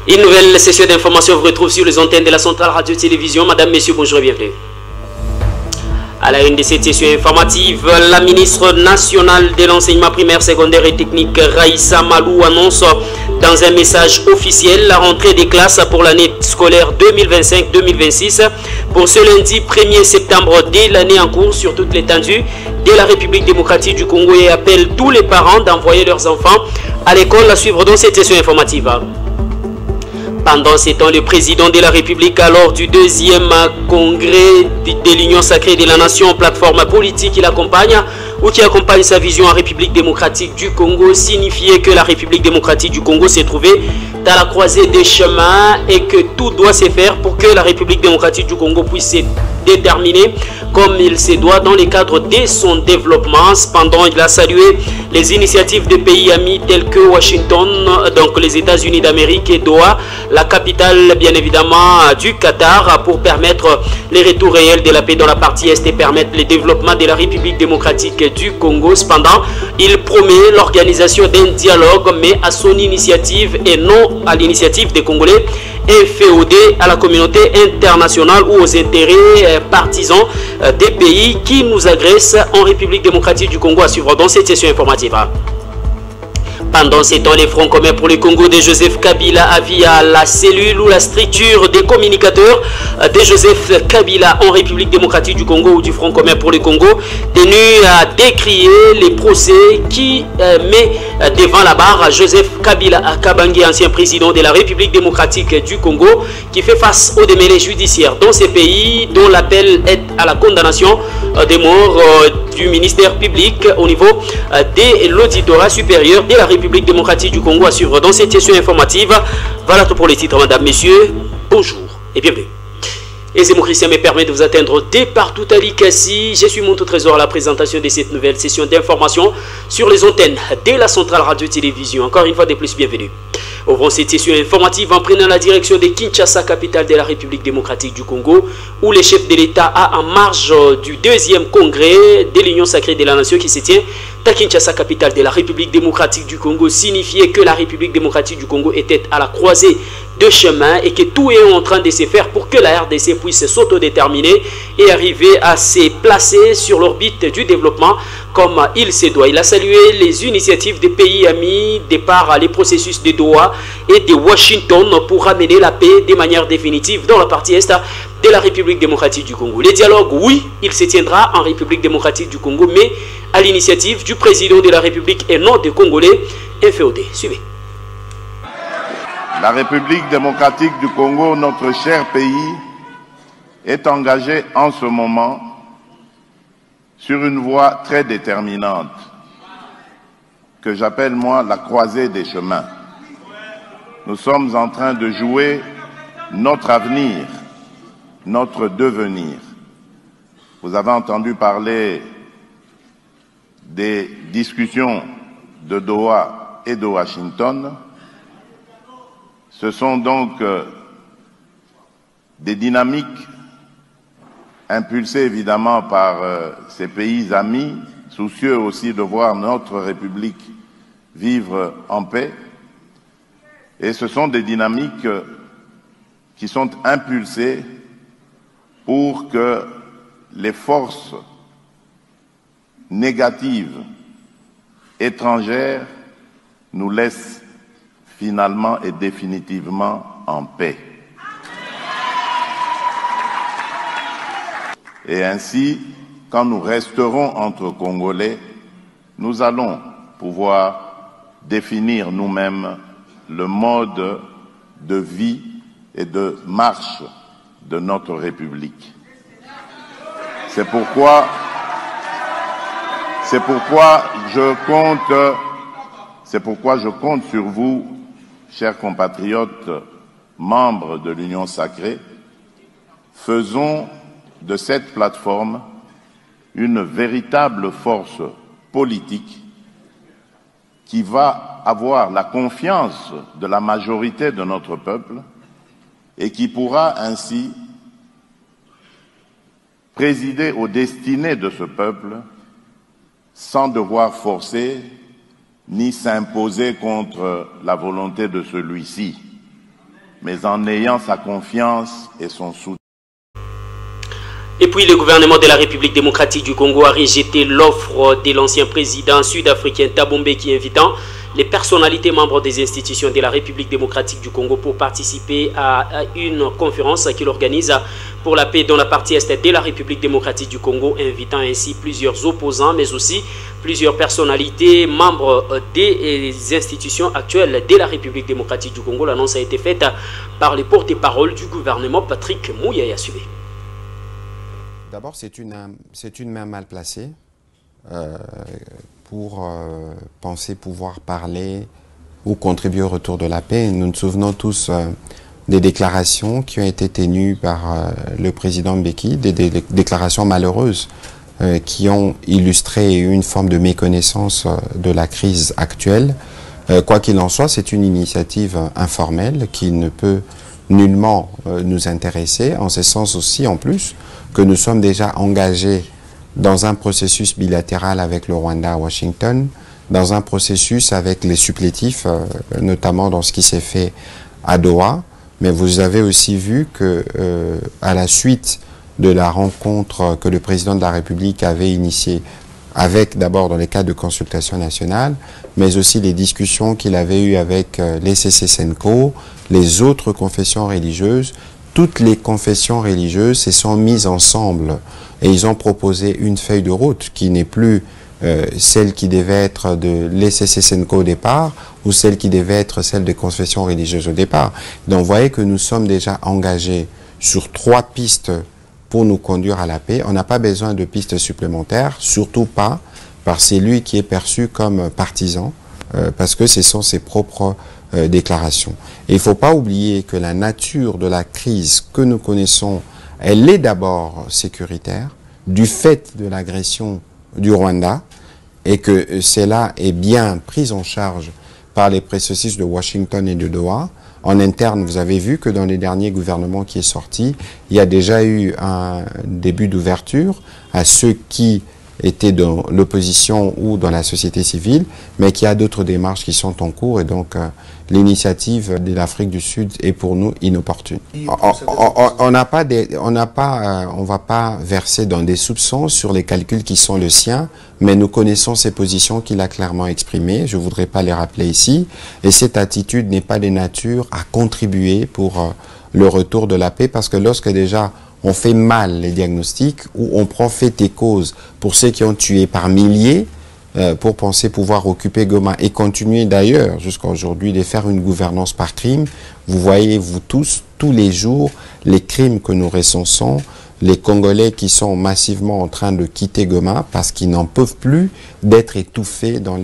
Une nouvelle session d'information vous retrouve sur les antennes de la Centrale Radio-Télévision. Madame, Messieurs, bonjour et bienvenue. À la une de cette session informative, la ministre nationale de l'enseignement primaire, secondaire et technique, Raïssa Malou, annonce dans un message officiel la rentrée des classes pour l'année scolaire 2025-2026 pour ce lundi 1er septembre dès l'année en cours sur toute l'étendue de la République démocratique du Congo et appelle tous les parents d'envoyer leurs enfants à l'école à suivre dans cette session informative. Pendant ces temps, le président de la République, lors du deuxième congrès de l'Union sacrée de la Nation, plateforme politique qui l'accompagne ou qui accompagne sa vision en République démocratique du Congo, signifiait que la République démocratique du Congo s'est trouvée dans la croisée des chemins et que tout doit se faire pour que la République démocratique du Congo puisse se déterminer comme il se doit dans le cadre de son développement. Cependant, il a salué les initiatives des pays amis tels que Washington, donc les États-Unis d'Amérique et Doha, la capitale bien évidemment du Qatar, pour permettre les retours réels de la paix dans la partie Est et permettre le développement de la République démocratique du Congo. Cependant, il promet l'organisation d'un dialogue, mais à son initiative et non à l'initiative des Congolais, inféodés à la communauté internationale ou aux intérêts partisans des pays qui nous agressent en République démocratique du Congo, à suivre dans cette session informative. Pendant ces temps, les fronts communs pour le Congo de Joseph Kabila via la cellule ou la structure des communicateurs de Joseph Kabila en République démocratique du Congo ou du Front commun pour le Congo, tenu à décrier les procès qui met devant la barre Joseph Kabila Kabange, ancien président de la République démocratique du Congo, qui fait face aux démêlés judiciaires dans ces pays, dont l'appel est à la condamnation des morts du ministère public au niveau de l'auditorat supérieur de la République démocratique du Congo, à suivre dans cette session informative. Voilà tout pour les titres, mesdames, messieurs. Bonjour et bienvenue. Et c'est mon Christian me permet de vous atteindre dès partout à l'Icassi. Je suis Monto Trésor à la présentation de cette nouvelle session d'information sur les antennes de la Centrale Radio-Télévision. Encore une fois de plus, bienvenue. Ouvrons cette session informative en prenant la direction de Kinshasa, capitale de la République démocratique du Congo, où le chef de l'État a en marge du deuxième congrès de l'Union sacrée de la Nation qui se tient à Kinshasa, capitale de la République démocratique du Congo, signifiait que la République démocratique du Congo était à la croisée de chemin et que tout est en train de se faire pour que la RDC puisse s'autodéterminer et arriver à se placer sur l'orbite du développement comme il se doit. Il a salué les initiatives des pays amis, de par les processus de Doha et de Washington pour ramener la paix de manière définitive dans la partie Est de la République démocratique du Congo. Les dialogues, oui, il se tiendra en République démocratique du Congo, mais à l'initiative du président de la République et non des Congolais inféodés. Suivez. La République démocratique du Congo, notre cher pays, est engagée en ce moment sur une voie très déterminante que j'appelle moi la croisée des chemins. Nous sommes en train de jouer notre avenir, notre devenir. Vous avez entendu parler des discussions de Doha et de Washington. Ce sont donc des dynamiques impulsées évidemment par ces pays amis, soucieux aussi de voir notre République vivre en paix. Et ce sont des dynamiques qui sont impulsées pour que les forces négatives étrangères nous laissent finalement et définitivement en paix. Et ainsi, quand nous resterons entre Congolais, nous allons pouvoir définir nous-mêmes le mode de vie et de marche de notre République. C'est pourquoi je compte sur vous, chers compatriotes, membres de l'Union sacrée. Faisons de cette plateforme une véritable force politique qui va avoir la confiance de la majorité de notre peuple et qui pourra ainsi présider aux destinées de ce peuple sans devoir forcer ni s'imposer contre la volonté de celui-ci. mais en ayant sa confiance et son soutien. Et puis le gouvernement de la République démocratique du Congo a rejeté l'offre de l'ancien président sud-africain Thabo Mbeki invitant les personnalités membres des institutions de la République démocratique du Congo pour participer à une conférence qu'il organise pour la paix dans la partie est de la République démocratique du Congo, invitant ainsi plusieurs opposants, mais aussi plusieurs personnalités membres des institutions actuelles de la République démocratique du Congo. L'annonce a été faite par les porte-parole du gouvernement, Patrick Mouyaya. D'abord, c'est une main mal placée pour penser pouvoir parler ou contribuer au retour de la paix. Nous nous souvenons tous des déclarations qui ont été tenues par le président Mbeki, des déclarations malheureuses qui ont illustré une forme de méconnaissance de la crise actuelle. Quoi qu'il en soit, c'est une initiative informelle qui ne peut nullement nous intéresser, en ce sens aussi, en plus, que nous sommes déjà engagés dans un processus bilatéral avec le Rwanda à Washington, dans un processus avec les supplétifs, notamment dans ce qui s'est fait à Doha. Mais vous avez aussi vu que, à la suite de la rencontre que le président de la République avait initiée, avec d'abord dans les cadres de consultation nationale, mais aussi les discussions qu'il avait eues avec les CC-Senko, les autres confessions religieuses, toutes les confessions religieuses se sont mises ensemble et ils ont proposé une feuille de route qui n'est plus celle qui devait être de l'ECC-Senko au départ ou celle qui devait être celle des confessions religieuses au départ. Donc vous voyez que nous sommes déjà engagés sur 3 pistes pour nous conduire à la paix. On n'a pas besoin de pistes supplémentaires, surtout pas par celui qui est perçu comme partisan, parce que ce sont ses propres déclarations. Et il ne faut pas oublier que la nature de la crise que nous connaissons, elle est d'abord sécuritaire, du fait de l'agression du Rwanda, et que cela est bien pris en charge par les processus de Washington et de Doha. En interne, vous avez vu que dans les derniers gouvernements qui est sorti, il y a déjà eu un début d'ouverture à ceux qui étaient dans l'opposition ou dans la société civile, mais qu'il y a d'autres démarches qui sont en cours et donc l'initiative de l'Afrique du Sud est pour nous inopportune. On va pas verser dans des soupçons sur les calculs qui sont le sien, mais nous connaissons ses positions qu'il a clairement exprimées. Je voudrais pas les rappeler ici. Et cette attitude n'est pas de nature à contribuer pour le retour de la paix, parce que lorsque déjà on fait mal les diagnostics ou on prend fait et cause pour ceux qui ont tué par milliers pour penser pouvoir occuper Goma et continuer d'ailleurs jusqu'à aujourd'hui de faire une gouvernance par crime. Vous voyez, vous tous les jours, les crimes que nous recensons, les Congolais qui sont massivement en train de quitter Goma parce qu'ils n'en peuvent plus d'être étouffés dans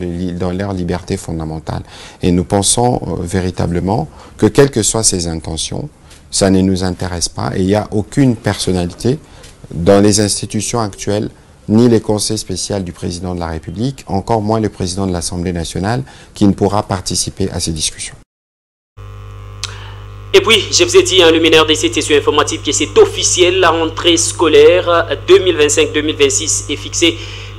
leur liberté fondamentale. Et nous pensons véritablement que quelles que soient ses intentions, ça ne nous intéresse pas et il n'y a aucune personnalité dans les institutions actuelles, ni les conseils spéciaux du président de la République, encore moins le président de l'Assemblée nationale, qui ne pourra participer à ces discussions. Et puis, je vous ai dit, un luminaire de cette session informative que c'est officiel, la rentrée scolaire 2025-2026 est fixée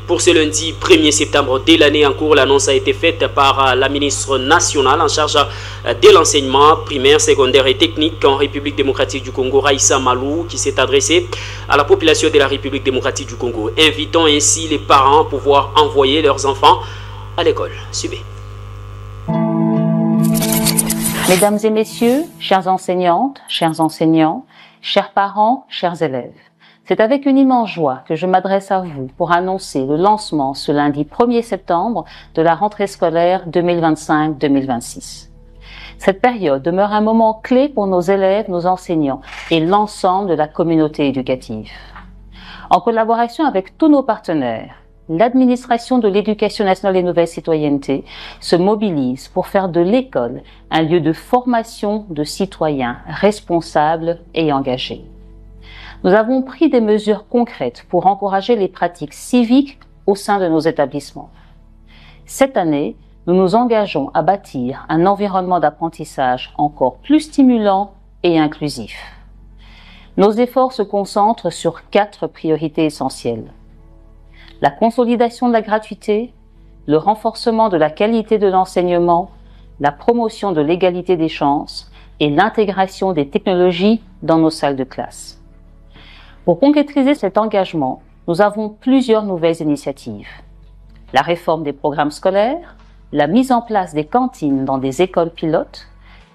pour ce lundi 1er septembre de l'année en cours. L'annonce a été faite par la ministre nationale en charge de l'enseignement primaire, secondaire et technique en République démocratique du Congo, Raissa Malou, qui s'est adressée à la population de la République démocratique du Congo, invitant ainsi les parents à pouvoir envoyer leurs enfants à l'école. Suivez. Mesdames et messieurs, chères enseignantes, chers enseignants, chers parents, chers élèves, c'est avec une immense joie que je m'adresse à vous pour annoncer le lancement ce lundi 1er septembre de la rentrée scolaire 2025-2026. Cette période demeure un moment clé pour nos élèves, nos enseignants et l'ensemble de la communauté éducative. En collaboration avec tous nos partenaires, l'administration de l'Éducation nationale et nouvelle citoyenneté se mobilise pour faire de l'école un lieu de formation de citoyens responsables et engagés. Nous avons pris des mesures concrètes pour encourager les pratiques civiques au sein de nos établissements. Cette année, nous nous engageons à bâtir un environnement d'apprentissage encore plus stimulant et inclusif. Nos efforts se concentrent sur 4 priorités essentielles. La consolidation de la gratuité, le renforcement de la qualité de l'enseignement, la promotion de l'égalité des chances et l'intégration des technologies dans nos salles de classe. Pour concrétiser cet engagement, nous avons plusieurs nouvelles initiatives. La réforme des programmes scolaires, la mise en place des cantines dans des écoles pilotes,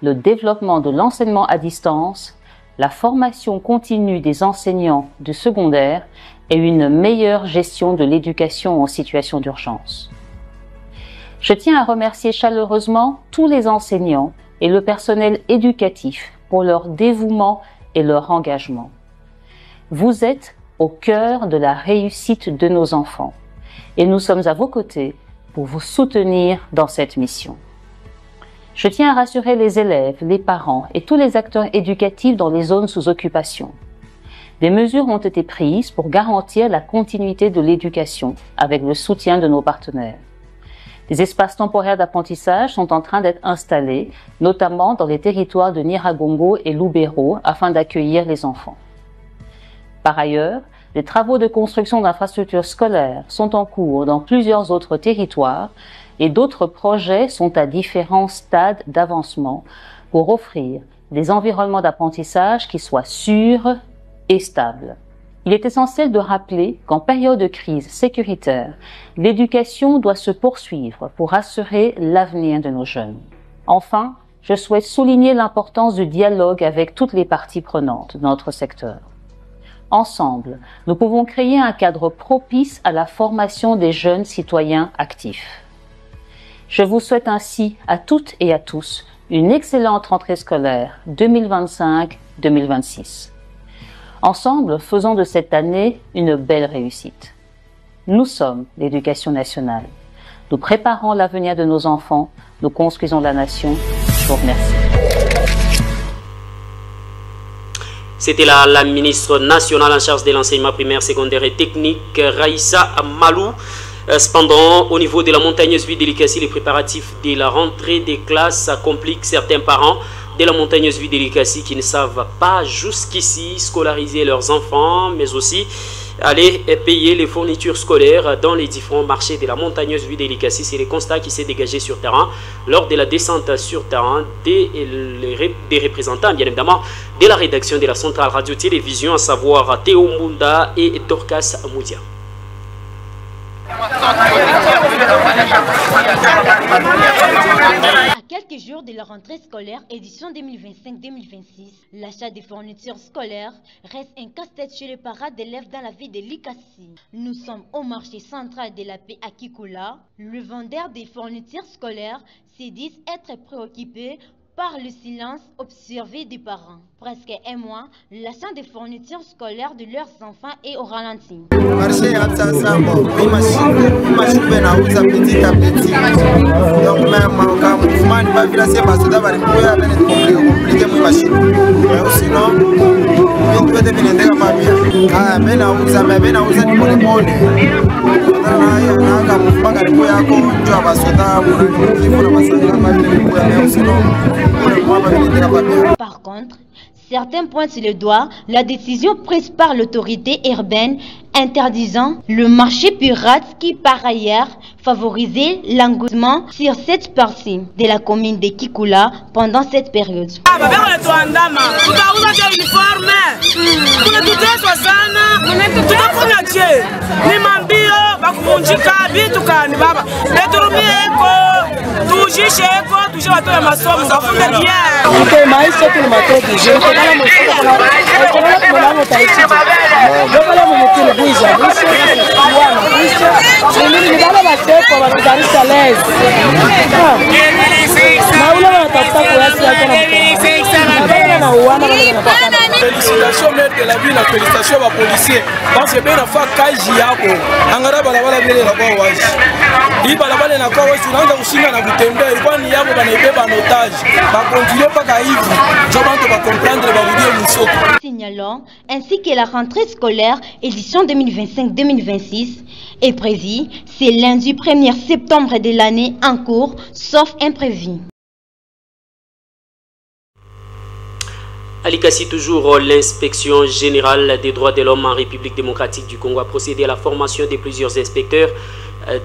le développement de l'enseignement à distance, la formation continue des enseignants du secondaire et une meilleure gestion de l'éducation en situation d'urgence. Je tiens à remercier chaleureusement tous les enseignants et le personnel éducatif pour leur dévouement et leur engagement. Vous êtes au cœur de la réussite de nos enfants et nous sommes à vos côtés pour vous soutenir dans cette mission. Je tiens à rassurer les élèves, les parents et tous les acteurs éducatifs dans les zones sous occupation. Des mesures ont été prises pour garantir la continuité de l'éducation avec le soutien de nos partenaires. Des espaces temporaires d'apprentissage sont en train d'être installés, notamment dans les territoires de Nyiragongo et Lubero, afin d'accueillir les enfants. Par ailleurs, les travaux de construction d'infrastructures scolaires sont en cours dans plusieurs autres territoires et d'autres projets sont à différents stades d'avancement pour offrir des environnements d'apprentissage qui soient sûrs et stables. Il est essentiel de rappeler qu'en période de crise sécuritaire, l'éducation doit se poursuivre pour assurer l'avenir de nos jeunes. Enfin, je souhaite souligner l'importance du dialogue avec toutes les parties prenantes de notre secteur. Ensemble, nous pouvons créer un cadre propice à la formation des jeunes citoyens actifs. Je vous souhaite ainsi à toutes et à tous une excellente rentrée scolaire 2025-2026. Ensemble, faisons de cette année une belle réussite. Nous sommes l'éducation nationale. Nous préparons l'avenir de nos enfants, nous construisons la nation. Je vous remercie. C'était la ministre nationale en charge de l'enseignement primaire, secondaire et technique, Raissa Malou. Cependant, au niveau de la montagneuse ville de Likassi, les préparatifs de la rentrée des classes compliquent certains parents de la montagneuse ville de Likassi qui ne savent pas jusqu'ici scolariser leurs enfants, mais aussi aller payer les fournitures scolaires dans les différents marchés de la montagneuse ville de Likassi. C'est le constat qui s'est dégagé sur terrain lors de la descente sur terrain des représentants, bien évidemment, de la rédaction de la Centrale Radio-Télévision, à savoir Théo Munda et Dorcas Moudia. À quelques jours de la rentrée scolaire édition 2025-2026, l'achat des fournitures scolaires reste un casse-tête chez les parents d'élèves dans la ville de Likassi. Nous sommes au marché central de la paix à Kikoula. Le vendeur des fournitures scolaires se dit être préoccupé par le silence observé des parents. Presque un mois, l'achat des fournitures scolaires de leurs enfants est au ralenti. Marché à Tsassamo, oui, machine penauza petit à petit. Donc même quand mouvement ne va virer parce que d'abord il faut aller compliquer mon machine. Sinon, il peut devenir pas bien. Ah, penauza ni pole pole. Na mouvement quand il faut yako njoo basoda il faut la masanga pas bien sinon. Par contre, certains pointent sur le doigt la décision prise par l'autorité urbaine interdisant le marché pirate qui par ailleurs favorisait l'engouement sur cette partie de la commune de Kikoula pendant cette période. Félicitations maître de la ville, félicitations aux policiers. Parce que bien à faire kaji yako, angara balabala bele la kwa waji. Li balabala na kwa waji, tunaanza kushinda na kutembea. Ilikuwa ni yabo banaibeba en otage. Ba continuer pas kahivi. Jobanto ba comprendre ba vidéo musoko. Signalons ainsi que la rentrée scolaire édition 2025-2026 est prévue, c'est lundi 1er septembre de l'année en cours, sauf imprévu. À Likassi, toujours, l'inspection générale des droits de l'homme en République démocratique du Congo a procédé à la formation de plusieurs inspecteurs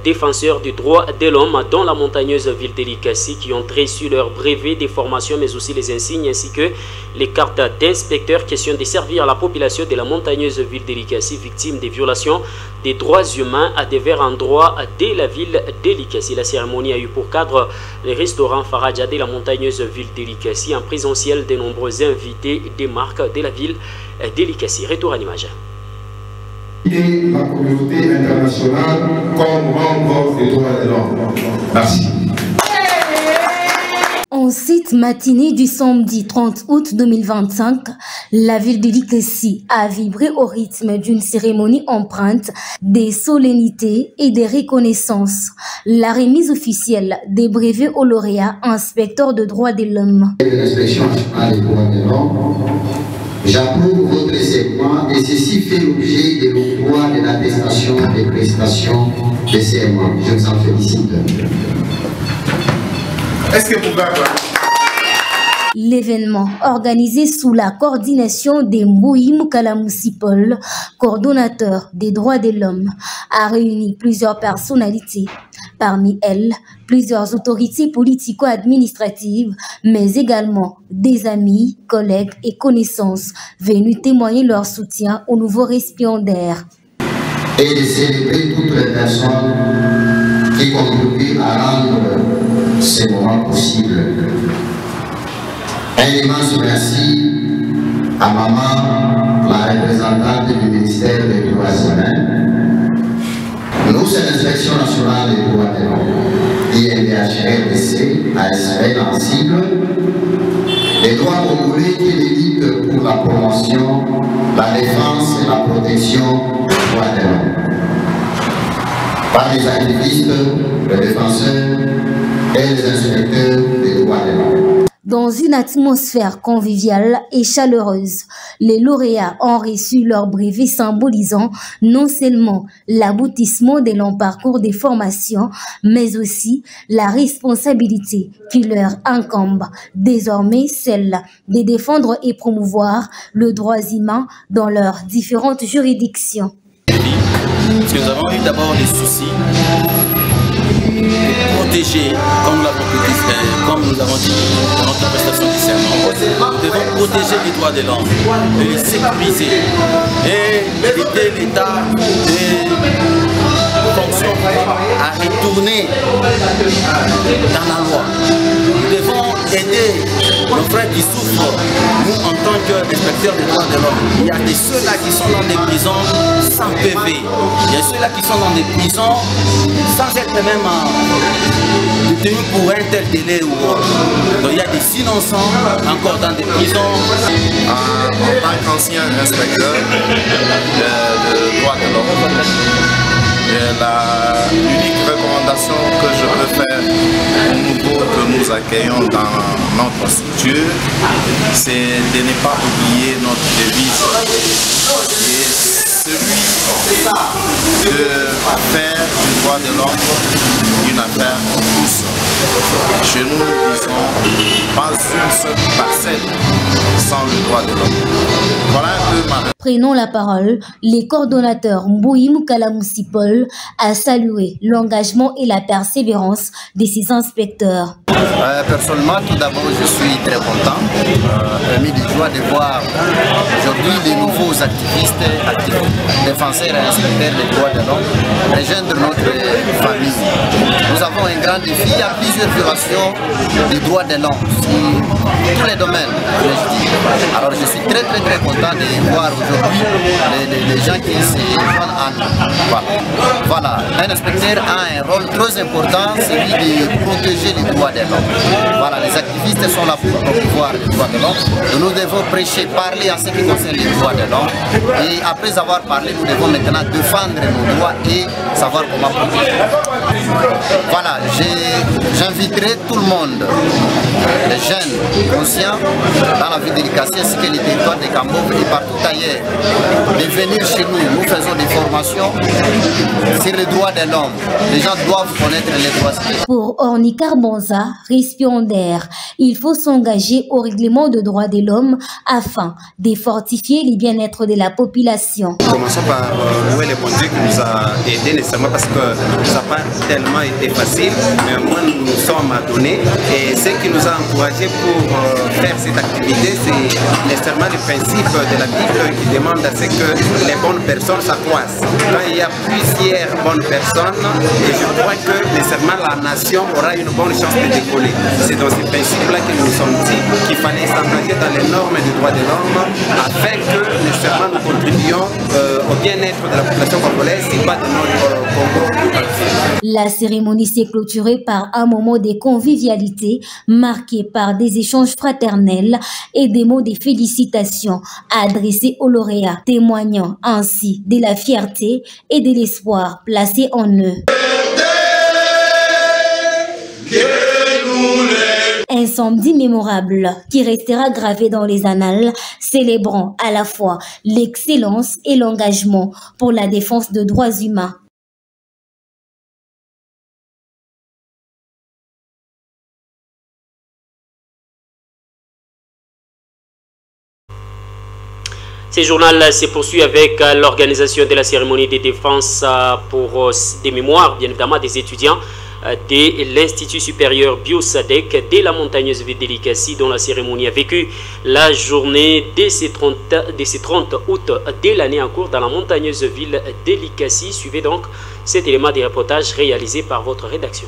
défenseurs des droits de l'homme dans la montagneuse ville d'Elikassi qui ont reçu leur brevet de formation mais aussi les insignes ainsi que les cartes d'inspecteurs. Question de servir la population de la montagneuse ville d'Elikassi victime des violations des droits humains à divers endroits de la ville d'Elikassi. La cérémonie a eu pour cadre le restaurant Faraja de la montagneuse ville d'Elikassi en présentiel de nombreux invités des marques de la ville d'Elikassi. Retour à l'image. Et la communauté internationale comme membre des droits de l'homme. Merci. En cette matinée du samedi 30 août 2025, la ville d'Elikassi a vibré au rythme d'une cérémonie empreinte des solennités et des reconnaissances. La remise officielle des brevets aux lauréats inspecteurs de droits de l'homme. L'inspection nationale des droits de l'homme, j'approuve votre segment et ceci fait l'objet de l'octroi de l'attestation des prestations de serment. Je vous en félicite. Est-ce que vous pouvez avoir... L'événement, organisé sous la coordination de Mbouyi Mukalamusi Paul, coordonnateur des droits de l'homme, a réuni plusieurs personnalités. Parmi elles, plusieurs autorités politico-administratives, mais également des amis, collègues et connaissances venus témoigner leur soutien au nouveau récipiendaire. Et de célébrer toutes les personnes qui contribuent à rendre ces moments possibles. Un immense merci à maman, la représentante du ministère des droits humains. Nous, c'est l'inspection nationale des droits de l'homme, INDH-RDC, ASP, l'ensemble, les droits congolais qui militent pour la promotion, la défense et la protection des droits de l'homme. Par les activistes, les défenseurs et les inspecteurs des droits de l'homme. Dans une atmosphère conviviale et chaleureuse, les lauréats ont reçu leur brevet symbolisant non seulement l'aboutissement de leur parcours de formation, mais aussi la responsabilité qui leur incombe, désormais celle de défendre et promouvoir le droit humain dans leurs différentes juridictions. Parce que nous avons eu d'abord des soucis de protéger, comme nous l'avons dit dans notre prestation du serment. Nous devons protéger les droits de l'homme, de les sécuriser et aider l'État de fonctions à retourner dans la loi. Nous devons aider nos frères qui souffrent, nous en tant qu'inspecteurs des droits de l'homme. Il y a ceux-là qui sont dans des prisons sans PV. Il y a ceux-là qui sont dans des prisons sans être même détenus pour un tel délai ou autre. Donc il y a des innocents encore dans des prisons. En tant qu'ancien inspecteur de droits de l'homme, l'unique recommandation que je peux faire aux nouveaux que nous accueillons dans notre structure, c'est de ne pas oublier notre devise. Et celui de faire du droit de l'homme une affaire pour tous. Chez nous, nous disons pas une seule parcelle sans le droit de l'homme. Voilà un peu ma... Prenant la parole, les coordonnateurs Mbouyi Mukalamusi Paul a salué l'engagement et la persévérance de ses inspecteurs. Personnellement, tout d'abord, je suis très content, permis de joie de voir aujourd'hui les nouveaux activistes, défenseurs et inspecteurs des droits de l'homme rejoindre notre famille. Nous avons un grand défi, il y a plusieurs violations des droits de l'homme sur tous les domaines. Alors je suis très content de voir aujourd'hui les gens qui se joignent à nous. Voilà, un inspecteur a un rôle très important, celui de protéger les droits de l'homme. Voilà, les activistes sont là pour promouvoir les droits de l'homme. Nous devons prêcher, parler à ce qui concerne les droits de l'homme. Et après avoir parlé, nous devons maintenant défendre nos droits et savoir comment protéger. Voilà, j'inviterai tout le monde, les jeunes conscients dans la ville de Likasi ainsi que les territoires de Kambove et partout ailleurs, de venir chez nous. Nous faisons des formations sur les droits de l'homme. Les gens doivent connaître les droits. Pour Orny Karbonza, récipiendaire, il faut s'engager au règlement de droits de l'homme afin de fortifier le bien-être de la population. Commençons par louer les bons Dieu qui nous a aidés nécessairement parce que ça n'a pas tellement été facile, mais au moins nous sommes adonnés. Et ce qui nous a encouragés pour faire cette activité, c'est nécessairement le principe de la Bible qui demande à ce que les bonnes personnes s'accroissent. Quand il y a plusieurs bonnes personnes, et je crois que nécessairement la nation aura une bonne chance de décoller. C'est dans ce principe-là que nous nous sommes dit qu'il fallait s'engager dans les normes des droits de l'homme afin que nécessairement nous contribuions au bien-être de la population congolaise et pas de notre Congo. La cérémonie s'est clôturée par un moment de convivialité marqué par des échanges fraternels et des mots de félicitations adressés aux lauréats, témoignant ainsi de la fierté et de l'espoir placé en eux. Un samedi mémorable qui restera gravé dans les annales, célébrant à la fois l'excellence et l'engagement pour la défense des droits humains. Ce journal se poursuit avec l'organisation de la cérémonie de défense pour des mémoires, bien évidemment, des étudiants de l'Institut supérieur Biosadec de la montagneuse ville de Likasi, dont la cérémonie a vécu la journée de ces 30 août de l'année en cours dans la montagneuse ville de Likasi. Suivez donc cet élément de reportage réalisé par votre rédaction.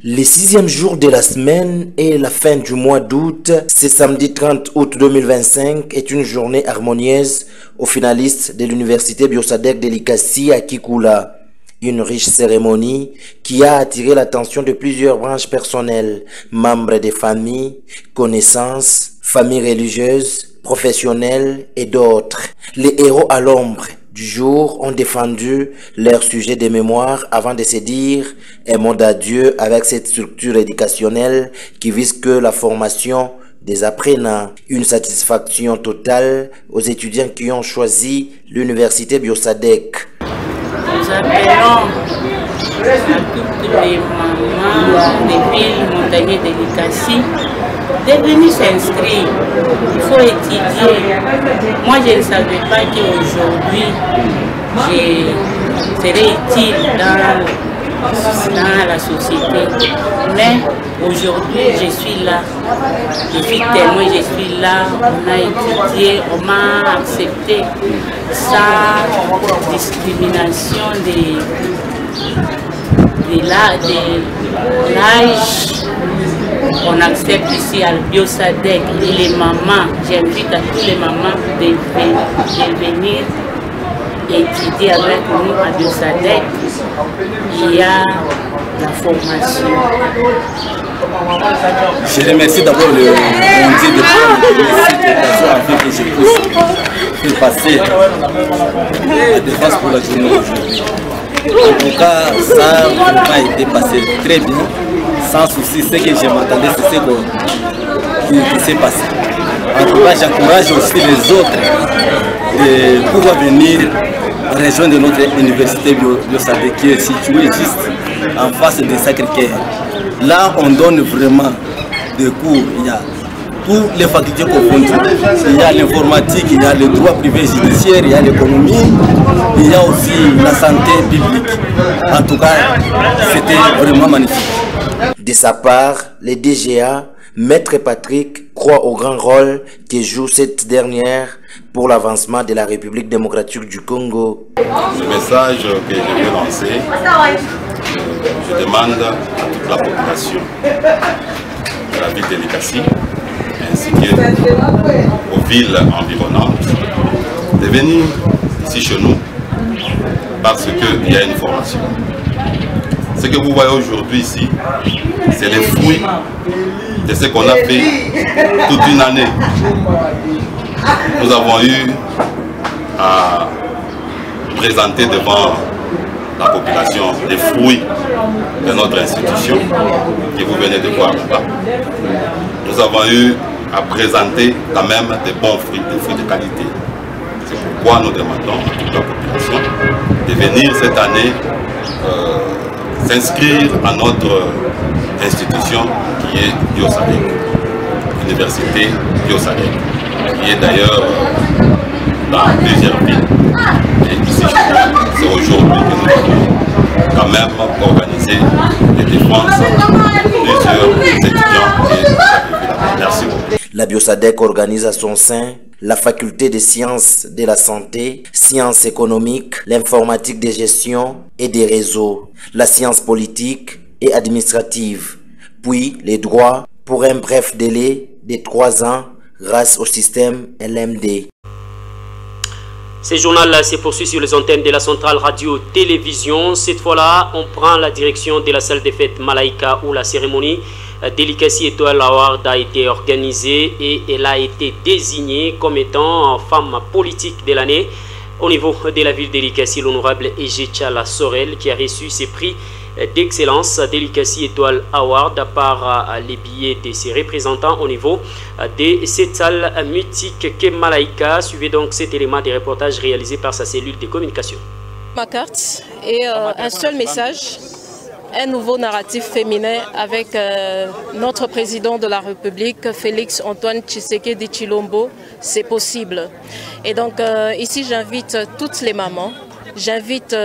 Le 6e jour de la semaine et la fin du mois d'août, ce samedi 30 août 2025, est une journée harmonieuse aux finalistes de l'université Biosadec de Likasi à Kikula. Une riche cérémonie qui a attiré l'attention de plusieurs branches personnelles, membres des familles, connaissances, familles religieuses, professionnelles et d'autres. Les héros à l'ombre du jour ont défendu leur sujet de mémoire avant de se dire un mot d'adieu avec cette structure éducationnelle qui vise que la formation des apprenants. Une satisfaction totale aux étudiants qui ont choisi l'université Biosadec. Nous appelons à toutes les mamans des villes montagnées de Likasi de venir s'inscrire. Il faut étudier. Moi, je ne savais pas qu'aujourd'hui, je serais utile dans la société. Mais aujourd'hui, je suis là. Je suis témoin, je suis là. On a étudié, on m'a accepté sans discrimination de l'âge. On accepte ici à Biosadec et les mamans. J'invite à tous les mamans de venir étudier avec nous à Biosadec. Il y a la formation. Je remercie d'abord le bon Dieu de cette occasion afin que je puisse faire passer la défense pour la journée d'aujourd'hui. En tout cas, ça n'a pas été passé très bien. Sans souci, ce que je m'attendais, c'est ce qui s'est passé. En tout cas, j'encourage aussi les autres de pouvoir venir rejoindre notre université Biosadec qui est située juste en face de Sacré-Cœur. Là, on donne vraiment des cours. Il y a toutes les facultés confondues. Il y a l'informatique, il y a le droit privé judiciaire, il y a l'économie, il y a aussi la santé publique. En tout cas, c'était vraiment magnifique. De sa part, le DGA, Maître Patrick, croit au grand rôle que joue cette dernière pour l'avancement de la République démocratique du Congo. Le message que je veux lancer, je demande à toute la population de la ville de Likasi ainsi qu'aux villes environnantes de venir ici chez nous parce qu'il y a une formation. Ce que vous voyez aujourd'hui ici, c'est les fruits de ce qu'on a fait toute une année. Nous avons eu à présenter devant la population les fruits de notre institution que vous venez de voir là-bas. Nous avons eu à présenter quand même des bons fruits, des fruits de qualité. C'est pourquoi nous demandons à toute la population de venir cette année s'inscrire à notre institution qui est Biosadec, Université Biosadec, qui est d'ailleurs dans plusieurs villes. Et ici, c'est aujourd'hui que nous avons quand même organisé les défenses de plusieurs étudiants. Merci beaucoup. La Biosadec organise à son sein la faculté des sciences de la santé, sciences économiques, l'informatique de gestion et des réseaux, la science politique et administrative, puis les droits pour un bref délai de 3 ans grâce au système LMD. Ce journal se poursuit sur les antennes de la centrale radio-télévision. Cette fois-là, on prend la direction de la salle des fêtes Malaika où la cérémonie Delicacy Étoile Award a été organisée et elle a été désignée comme étant femme politique de l'année. Au niveau de la ville Delicacy, l'honorable Ejetchala Sorel qui a reçu ses prix d'excellence Delicacy Étoile Award par les billets de ses représentants au niveau de cette salle mythique qu'est Malaika. Suivez donc cet élément de reportage réalisé par sa cellule de communication. Ma carte est un seul message, un nouveau narratif féminin avec notre président de la République, Félix Antoine Tshisekedi Tshilombo. C'est possible. Et donc ici j'invite toutes les mamans, j'invite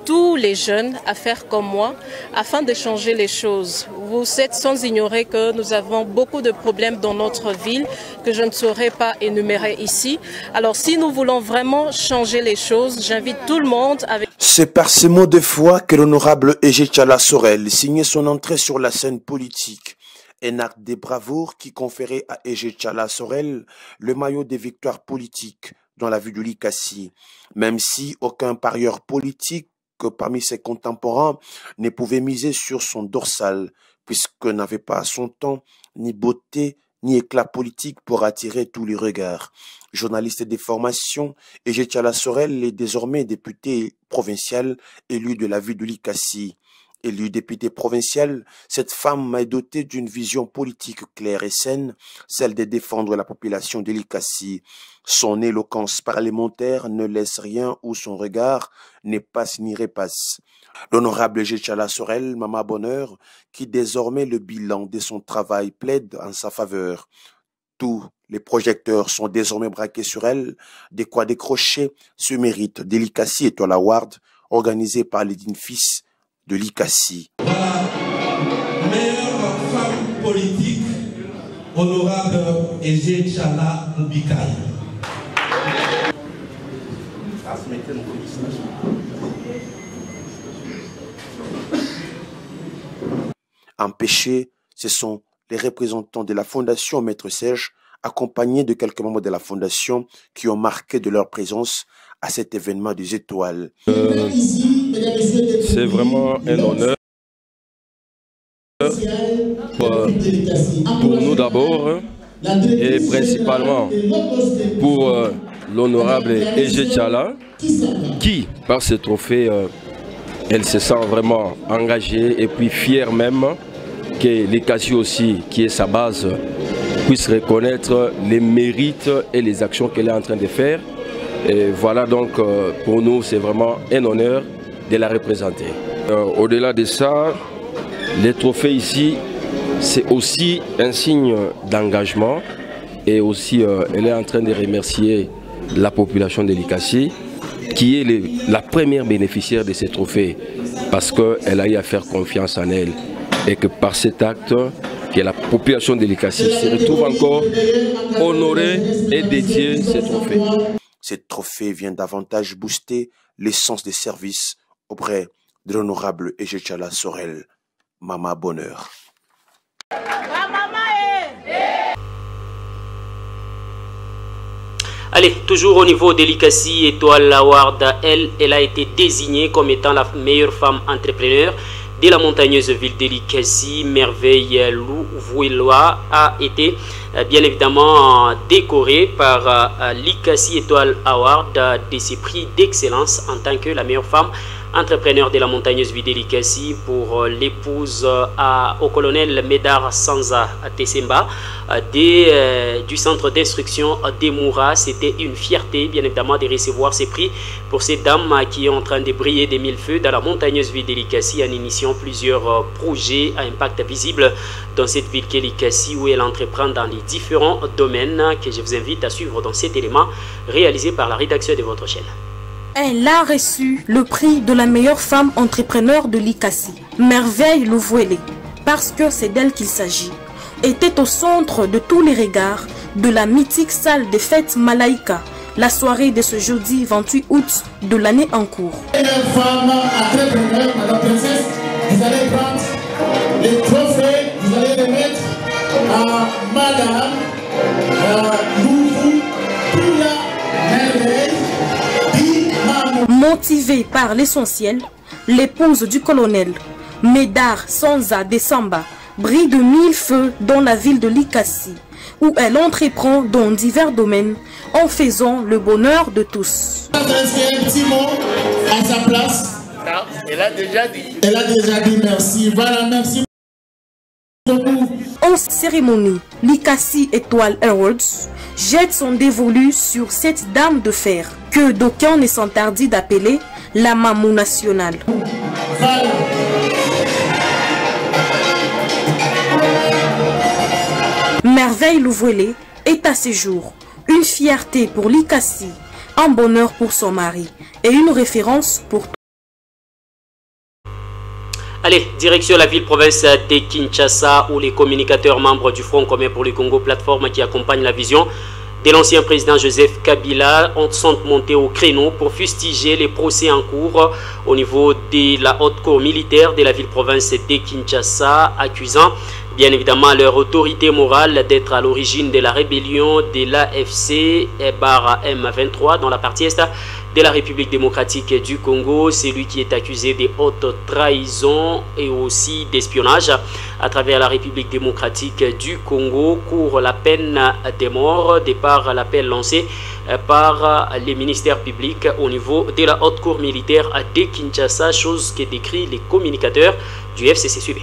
tous les jeunes à faire comme moi afin de changer les choses. Vous êtes sans ignorer que nous avons beaucoup de problèmes dans notre ville que je ne saurais pas énumérer ici. Alors si nous voulons vraiment changer les choses, j'invite tout le monde avec... C'est par ces mots de foi que l'honorable Ejetchala Sorel signait son entrée sur la scène politique. Un acte de bravoure qui conférait à Ejetchala Sorel le maillot des victoires politiques dans la ville de Likasi, même si aucun parieur politique que parmi ses contemporains ne pouvait miser sur son dorsal, puisque n'avait pas à son temps ni beauté ni éclat politique pour attirer tous les regards. Journaliste de formation, Ejetchala Sorel est désormais député provincial élu de la ville de Likasi. Élue députée provinciale, cette femme m'a dotée d'une vision politique claire et saine, celle de défendre la population de Likasi. Son éloquence parlementaire ne laisse rien où son regard n'est pas ni repasse. L'honorable Ejetchala Sorel, Maman Bonheur, qui désormais le bilan de son travail plaide en sa faveur. Tous les projecteurs sont désormais braqués sur elle, de quoi décrocher ce mérite de Likasi Étoile Award, organisé par les dignes fils de Likasi. Voilà, meilleure femme politique, honorable Ejetchala Mubikaï. Empêchés, ce sont les représentants de la Fondation Maître Serge, accompagnés de quelques membres de la Fondation qui ont marqué de leur présence à cet événement des étoiles. C'est vraiment un honneur pour nous d'abord et principalement pour l'honorable Ejetchala qui, par ce trophée, elle se sent vraiment engagée et puis fière même que Likasi aussi, qui est sa base, puisse reconnaître les mérites et les actions qu'elle est en train de faire. Et voilà donc pour nous c'est vraiment un honneur de la représenter. Au-delà de ça, les trophées ici c'est aussi un signe d'engagement et aussi elle est en train de remercier la population de Likasi qui est la première bénéficiaire de ces trophées parce qu'elle a eu à faire confiance en elle et que par cet acte que la population de Likasi se retrouve encore honorée et dédiée ces trophées. Ce trophée vient davantage booster l'essence des services auprès de l'honorable Ejetchala Sorel, Maman Bonheur. Allez, toujours au niveau de Likasi Étoile Award, elle a été désignée comme étant la meilleure femme entrepreneur de la montagneuse ville de Likasi, Merveille Louvouélois, a été bien évidemment décorée par Likasi Étoile Award de ses prix d'excellence en tant que la meilleure femme entrepreneur de la montagneuse ville de Likasi pour l'épouse au colonel Médard Sanza Tessemba du centre d'instruction des Moura. C'était une fierté bien évidemment de recevoir ces prix pour ces dames qui est en train de briller des mille feux dans la montagneuse ville de Likasi en initiant plusieurs projets à impact visible dans cette ville qu'est Likasi, où elle entreprend dans les différents domaines que je vous invite à suivre dans cet élément réalisé par la rédaction de votre chaîne. Elle a reçu le prix de la meilleure femme entrepreneur de Likasi, Merveille Louvouélé, parce que c'est d'elle qu'il s'agit, était au centre de tous les regards de la mythique salle des fêtes Malaïka, la soirée de ce jeudi 28 août de l'année en cours. Meilleure femme entrepreneur, Madame Princesse, vous allez prendre les trophées, vous allez les mettre à Madame Louvou pour la merveille. Motivée par l'essentiel, l'épouse du colonel Médard Sanza Tessemba brille de mille feux dans la ville de Likasi, où elle entreprend dans divers domaines en faisant le bonheur de tous. Un petit mot à sa place. Elle a déjà dit. Elle a déjà dit merci. Voilà, merci beaucoup. En cérémonie, Likasi Étoile Awards jette son dévolu sur cette dame de fer que d'aucuns ne s'interdit d'appeler la Mamou nationale. Voilà. Merveille Louvouélé est à ce jour une fierté pour Likasi, un bonheur pour son mari et une référence pour tout. Allez, direction la ville-province de Kinshasa, où les communicateurs membres du Front commun pour le Congo, plateforme qui accompagne la vision de l'ancien président Joseph Kabila, sont montés au créneau pour fustiger les procès en cours au niveau de la haute cour militaire de la ville-province de Kinshasa, accusant bien évidemment leur autorité morale d'être à l'origine de la rébellion de l'AFC M23 dans la partie est de la République démocratique du Congo. C'est lui qui est accusé de haute trahison et aussi d'espionnage à travers la République démocratique du Congo, court la peine de mort, de par l'appel lancé par les ministères publics au niveau de la haute cour militaire de Kinshasa, chose que décrit les communicateurs du FCC.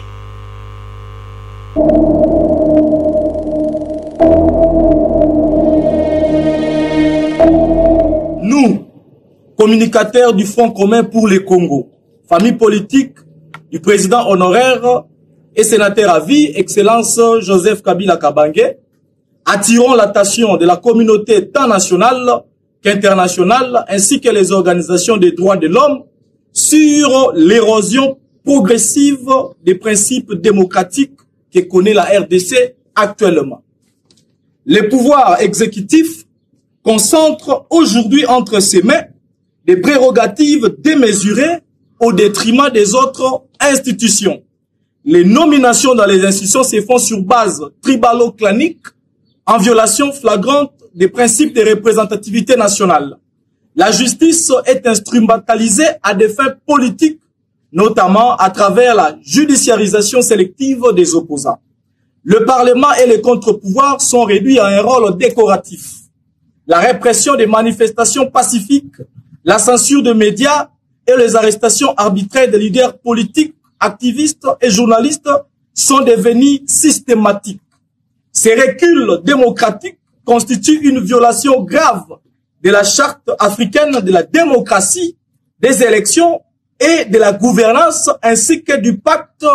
Nous, communicateurs du Front commun pour le Congo, famille politique du président honoraire et sénateur à vie, Excellence Joseph Kabila Kabange, attirons l'attention de la communauté tant nationale qu'internationale, ainsi que les organisations des droits de l'homme, sur l'érosion progressive des principes démocratiques que connaît la RDC actuellement. Le pouvoir exécutif concentre aujourd'hui entre ses mains des prérogatives démesurées au détriment des autres institutions. Les nominations dans les institutions se font sur base tribalo-clanique, en violation flagrante des principes de représentativité nationale. La justice est instrumentalisée à des fins politiques, notamment à travers la judiciarisation sélective des opposants. Le Parlement et les contre-pouvoirs sont réduits à un rôle décoratif. La répression des manifestations pacifiques, la censure des médias et les arrestations arbitraires des leaders politiques, activistes et journalistes sont devenus systématiques. Ces reculs démocratiques constituent une violation grave de la charte africaine de la démocratie, des élections et de la gouvernance, ainsi que du pacte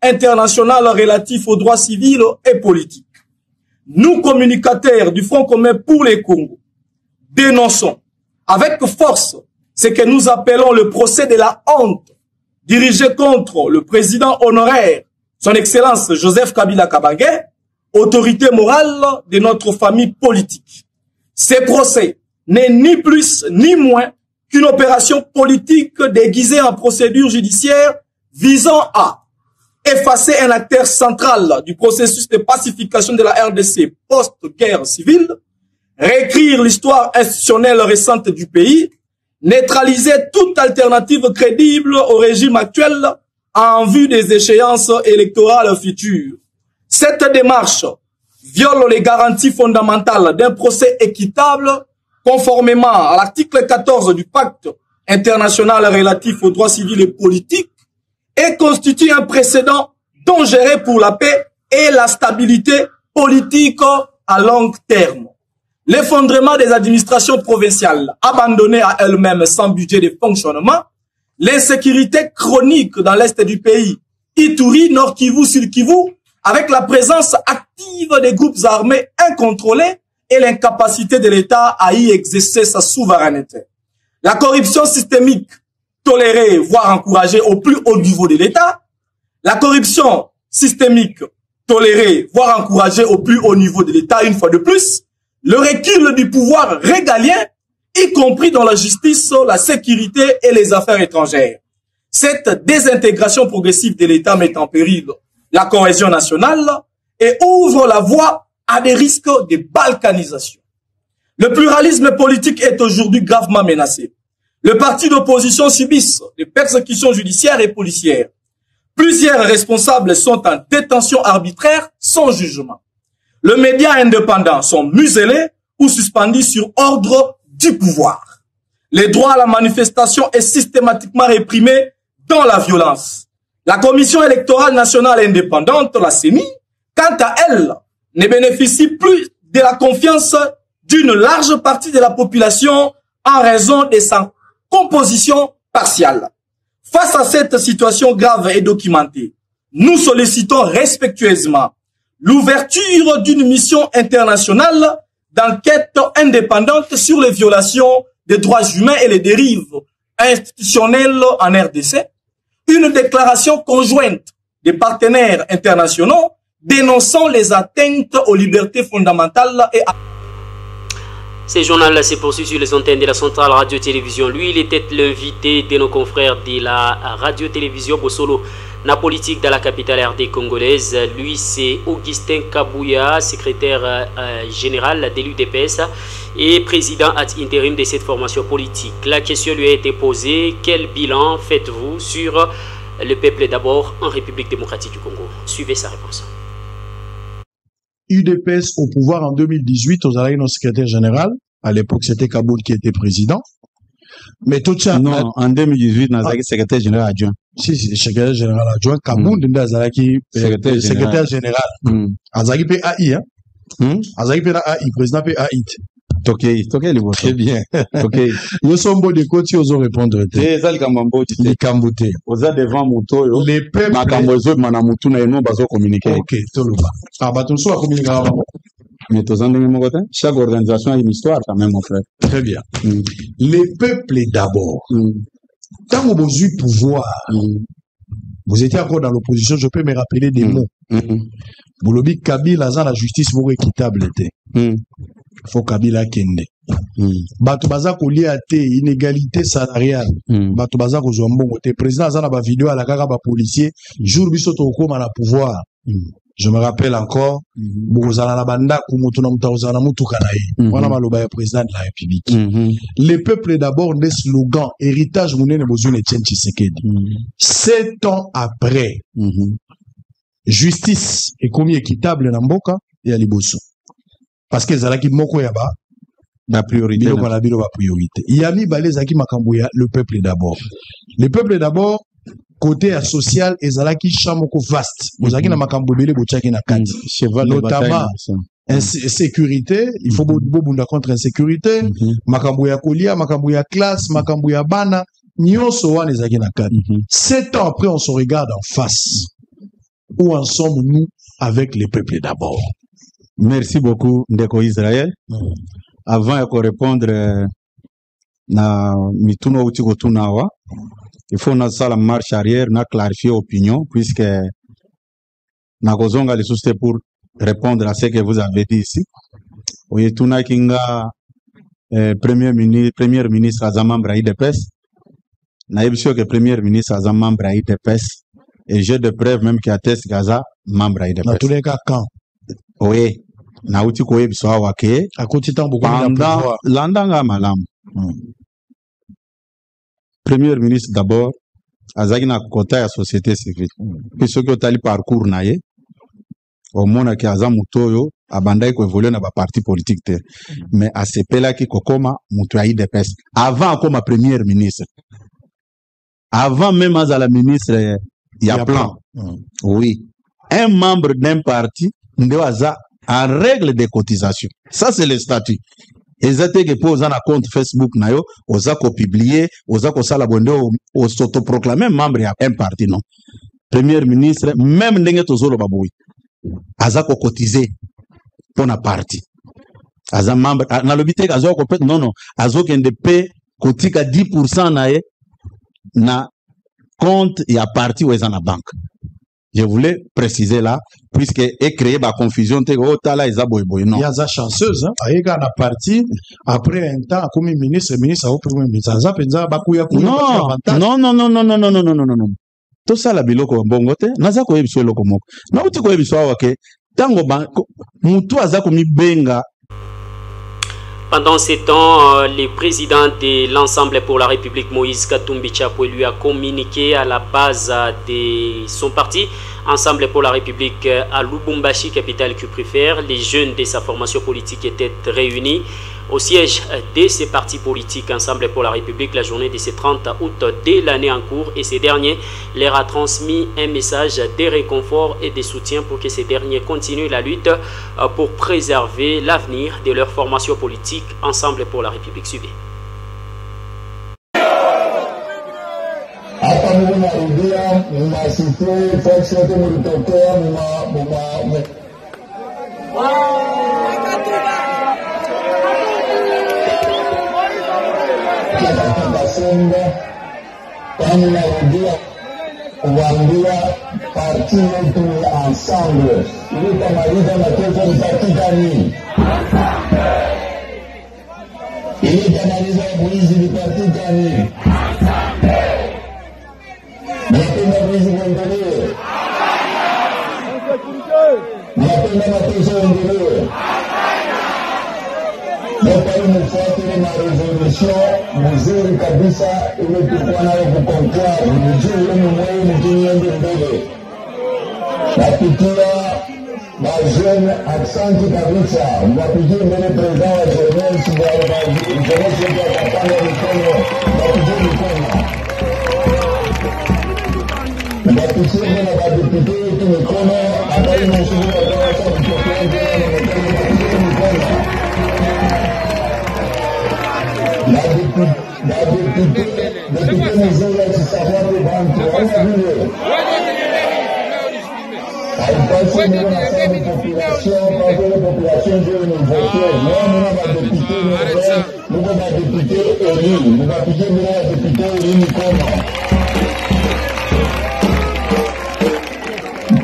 international relatif aux droits civils et politiques. Nous, communicateurs du Front commun pour les Congo, dénonçons avec force ce que nous appelons le procès de la honte dirigé contre le président honoraire, son Excellence Joseph Kabila Kabange, autorité morale de notre famille politique. Ce procès n'est ni plus ni moins qu'une opération politique déguisée en procédure judiciaire visant à effacer un acteur central du processus de pacification de la RDC post-guerre civile, réécrire l'histoire institutionnelle récente du pays, neutraliser toute alternative crédible au régime actuel en vue des échéances électorales futures. Cette démarche viole les garanties fondamentales d'un procès équitable conformément à l'article 14 du pacte international relatif aux droits civils et politiques et constitue un précédent dangereux pour la paix et la stabilité politique à long terme. L'effondrement des administrations provinciales abandonnées à elles-mêmes sans budget de fonctionnement, l'insécurité chronique dans l'est du pays, Ituri, Nord Kivu, Sud Kivu, avec la présence active des groupes armés incontrôlés et l'incapacité de l'État à y exercer sa souveraineté. La corruption systémique tolérée, voire encouragée au plus haut niveau de l'État, la corruption systémique tolérée, voire encouragée au plus haut niveau de l'État une fois de plus, le recul du pouvoir régalien, y compris dans la justice, la sécurité et les affaires étrangères. Cette désintégration progressive de l'État met en péril la cohésion nationale et ouvre la voie à des risques de balkanisation. Le pluralisme politique est aujourd'hui gravement menacé. Les partis d'opposition subissent des persécutions judiciaires et policières. Plusieurs responsables sont en détention arbitraire sans jugement. Les médias indépendants sont muselés ou suspendus sur ordre du pouvoir. Le droit à la manifestation est systématiquement réprimé dans la violence. La Commission électorale nationale indépendante, la CENI, quant à elle, ne bénéficie plus de la confiance d'une large partie de la population en raison de sa composition partielle. Face à cette situation grave et documentée, nous sollicitons respectueusement l'ouverture d'une mission internationale d'enquête indépendante sur les violations des droits humains et les dérives institutionnelles en RDC, une déclaration conjointe des partenaires internationaux dénonçant les atteintes aux libertés fondamentales et à... Ce journal s'est poursuivi sur les antennes de la centrale radio-télévision. Lui, il était l'invité de nos confrères de la radio-télévision Bosolo, la politique dans la capitale RD congolaise. Lui, c'est Augustin Kabouya, secrétaire général de l'UDPS et président ad intérim de cette formation politique. La question lui a été posée: quel bilan faites-vous sur le peuple d'abord en République démocratique du Congo? Suivez sa réponse. UDPS au pouvoir en 2018, aux arrêts, notre secrétaire général. À l'époque, c'était Kaboul qui était président. Mais tout ça. Non, en 2018, Nazaki, secrétaire général adjoint. Si, secrétaire général adjoint. Kaboul, Nazaki, secrétaire général. Azaki PAI, hein. Azaki PAI, président PAI. Toké, les voix. Très bien. Ok. Ils sont beaux de côté, ils ont répondre. Les Alkamambo, les Kambouté. Aux a devant Mouto, les peuples. Makambozo, Manamutu, et non, baso communiquer. Ok, tout le monde. Ah, bah, tout ça, communiquer avant. Mais tous en chaque organisation a une histoire quand même, mon frère. Très bien. Les peuples d'abord. Quand vous avez eu pouvoir, vous étiez encore dans l'opposition, je peux me rappeler des mots. Boulobi Kabila, la justice vous équitable était. Faut Kabila kende. Batubaza kouli ate inégalité salariale. Batubaza ko zombongo te président azana ba vidéo à la kaka ba policier jour biso to koma na pouvoir. Je me rappelle encore, Bouzala la banda kumutuna mutauzana mutukanaye. Wana maloba ya président de la République. Les peuples d'abord des slogans héritage mounene bozune Etienne Tshisekedi. 7 ans après, justice est commis équitable na mboka et à liboso. Parce que zalaki moko yaba la priorité. La priorité. Yami balé zaki makambouya le peuple d'abord. Le peuple d'abord côté social et zalaki chamoko vaste. Bozaki na makambobele bochaki na kati. Notamment insécurité, il faut bobunda contre insécurité, makambouya kolia, makambouya classe, makambouya bana, nyonso wana zaki na kati. 7 ans après on se regarde en face. Où en sommes-nous avec les peuples d'abord? Merci beaucoup, Ndeko Israël. Avant de répondre na mituno utiko tunawa, il faut na la marche arrière, na clarifier l'opinion, puisque na kozonga les soustes pour répondre à ce que vous avez dit ici. Oye tuna kinga premier ministre à membre IDPS, na sûr que premier ministre à membre IDPS, et j'ai des preuves même qui attestent Gaza membre IDPS. Dans tous les cas, quand? Oui. Na uti koye biso wake pendant landanga malam. Premier ministre d'abord azaki na kota ya société civile. Puis soki otali parcours na ye, omona ki aza mutu oyo abandaki koévolue na ba parti politique te. Mais asepelaki kokoma mutu ya IDPS avant akoma premier ministre. Avant même azala ministre ya plan. Oui. Un membre d'un parti nde aza en règle de cotisation. Ça c'est le statut. Ezate que pour un compte Facebook na yo, oza ko publier, oza ko sala bonde o s'autoproclamer membre ya un parti non. Premier ministre même ndenge tozolo baboui. Aza ko cotiser pour na parti. Aza membre na lobité azo ko non non, azo kende pe kotika 10% na ye na compte ya parti ou na banque. Je voulais préciser là, puisque est créé la confusion, non. Il y a des chanceuses, hein. Il y a une partie, après un temps, comme ministre, au premier ministre, non. Tout ça, la biloko bongote, naza ko yebiswe loko moko. Na uti ko yebiswa wake, tango ba, mutu aza ko mi benga. Pendant ces temps, le président de l'Ensemble pour la République, Moïse Katumbi Chapwe, lui a communiqué à la base de son parti, Ensemble pour la République à Lubumbashi, capitale qu'il préfère. Les jeunes de sa formation politique étaient réunis au siège de ces partis politiques Ensemble pour la République la journée de ce 30 août de l'année en cours, et ces derniers leur a transmis un message de réconfort et de soutien pour que ces derniers continuent la lutte pour préserver l'avenir de leur formation politique Ensemble pour la République. Suivez. kuambia parti yetu ensemble ili tamaliza mateso ni parti gani? Ili tamaliza mwizi ni parti gani? Napenda mwizi kuendelee, napenda mateso endelee. Napenda mfuatile na resolution mzuri kabisa ili tukuwa nayo kukonklave mjuu ule mwenyewe mkiende mbele. Napitia majene aksanti kabisa, mwapigie mbele prezident wa jeunesse jeunesse yetu akapanga mikono, mwapigie mikono. Mwapigie mbele badepute yetu mikono, ambayo inashughuli ya kawasa kutokea mbele na mikono. La députée Mouzoula qui savoir le banque, on a vu. Elle passe au niveau national de population, quand les populations veulent nous voter. Nous, on a député, nous avons député élu. Nous avons piqué la député élu comment?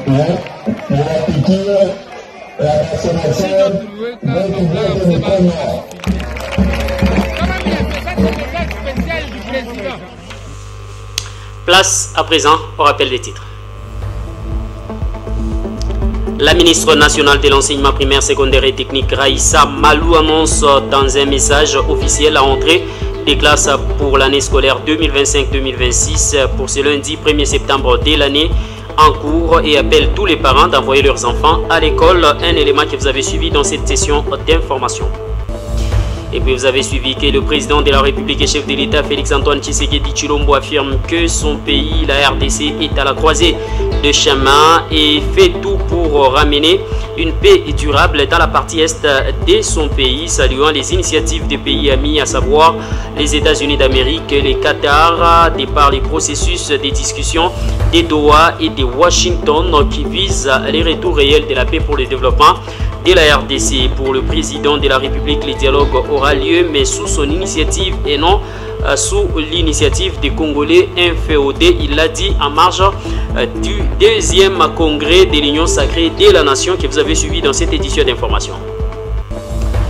Nous avons piqué la sénateur, notre vote de comment? Place à présent au rappel des titres. La ministre nationale de l'enseignement primaire, secondaire et technique Raïssa Malou annonce dans un message officiel la rentrée des classes pour l'année scolaire 2025-2026 pour ce lundi 1er septembre de l'année en cours et appelle tous les parents d'envoyer leurs enfants à l'école. Un élément que vous avez suivi dans cette session d'information. Et puis vous avez suivi que le président de la République et chef de l'État Félix-Antoine Tshisekedi Tshilombo affirme que son pays, la RDC, est à la croisée de chemin et fait tout pour ramener une paix durable dans la partie est de son pays, saluant les initiatives des pays amis, à savoir les États-Unis d'Amérique, les Qatar, de par les processus des discussions des Doha et de Washington qui visent les retours réels de la paix pour le développement de la RDC. Pour le président de la République, le dialogue aura lieu, mais sous son initiative et non sous l'initiative des Congolais inféodés. Il l'a dit en marge du deuxième congrès de l'Union sacrée de la nation que vous avez suivi dans cette édition d'information.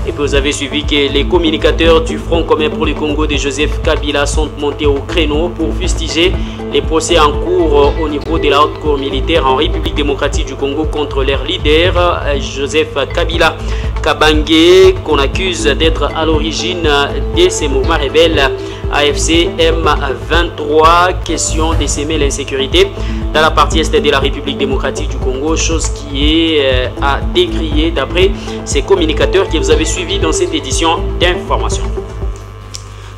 Et puis vous avez suivi que les communicateurs du Front commun pour le Congo de Joseph Kabila sont montés au créneau pour fustiger les procès en cours au niveau de la haute cour militaire en République démocratique du Congo contre leur leader Joseph Kabila Kabange, qu'on accuse d'être à l'origine de ces mouvements rebelles AFC M23, question de s'aimer l'insécurité dans la partie est de la République démocratique du Congo, chose qui est à décrier d'après ces communicateurs que vous avez suivis dans cette édition d'information.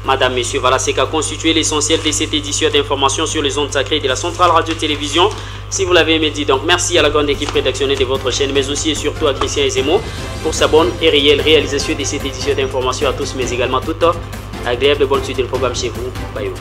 Madame, Messieurs, voilà ce qu'a constitué l'essentiel de cette édition d'information sur les ondes sacrées de la Centrale Radio-Télévision. Si vous l'avez aimé, dit donc merci à la grande équipe rédactionnelle de votre chaîne, mais aussi et surtout à Christian Ezemo pour sa bonne et réelle réalisation de cette édition d'information à tous, mais également toute agréable et bonne suite du programme chez vous. Bye.